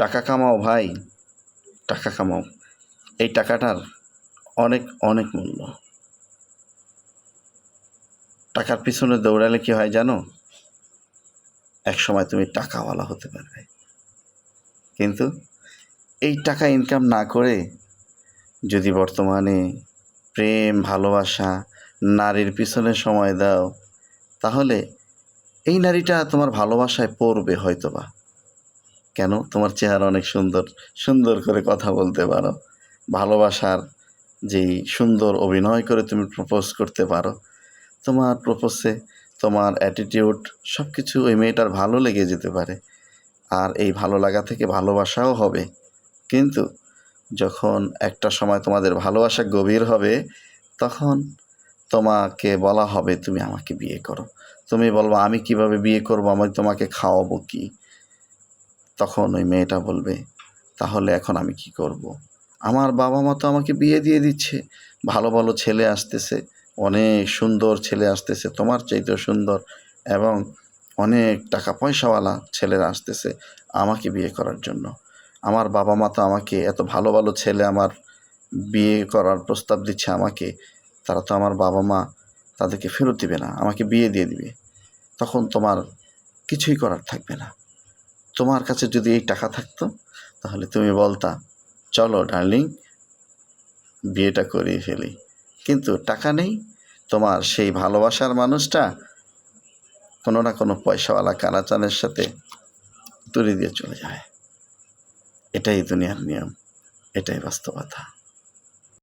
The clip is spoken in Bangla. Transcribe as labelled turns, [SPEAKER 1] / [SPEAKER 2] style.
[SPEAKER 1] টাকা কামাও ভাই, টাকা কামাও। এই টাকাটার অনেক অনেক মূল্য। টাকার পিছনে দৌড়ালে কি হয় জানো? একসময় তুমি টাকাওয়ালা হতে পারবে। কিন্তু এই টাকা ইনকাম না করে যদি বর্তমানে প্রেম, ভালোবাসা, নারীর পিছনে সময় দাও, তাহলে এই নারীটা তোমার ভালোবাসায় পড়বে হয়তোবা। কেন? তোমার চেহারা অনেক সুন্দর, সুন্দর করে কথা বলতে পারো, ভালোবাসার যেই সুন্দর অভিনয় করে তুমি প্রপোজ করতে পারো, তোমার প্রপোজে তোমার অ্যাটিটিউড সব কিছু ওই মেয়েটার ভালো লেগে যেতে পারে। আর এই ভালো লাগা থেকে ভালোবাসাও হবে। কিন্তু যখন একটা সময় তোমাদের ভালোবাসা গভীর হবে, তখন তোমাকে বলা হবে তুমি আমাকে বিয়ে করো। তুমি বলবা আমি কিভাবে বিয়ে করবো, আমি তোমাকে খাওয়াবো কি? তখন ওই মেয়েটা বলবে তাহলে এখন আমি কি করব? আমার বাবা মা তো আমাকে বিয়ে দিয়ে দিচ্ছে, ভালো ভালো ছেলে আসতেছে, অনেক সুন্দর ছেলে আসতেছে, তোমার চাইতেও সুন্দর, এবং অনেক টাকা পয়সাওয়ালা ছেলেরা আসতেছে আমাকে বিয়ে করার জন্য। আমার বাবা মা তো আমাকে এত ভালো ভালো ছেলে আমার বিয়ে করার প্রস্তাব দিচ্ছে আমাকে, তারা তো আমার বাবা মা তাদেরকে ফেরত দিবে না, আমাকে বিয়ে দিয়ে দিবে। তখন তোমার কিছুই করার থাকবে না। তোমার কাছে যদি এই টাকা থাকতো, তাহলে তুমি বলতা চলো ডার্লিং বিয়েটা করিয়ে ফেলি। কিন্তু টাকা নেই, তোমার সেই ভালোবাসার মানুষটা কোনো না কোনো পয়সাওয়ালা কানাচানের সাথে তুলে দিয়ে চলে যায়। এটাই দুনিয়ার নিয়ম, এটাই বাস্তবতা।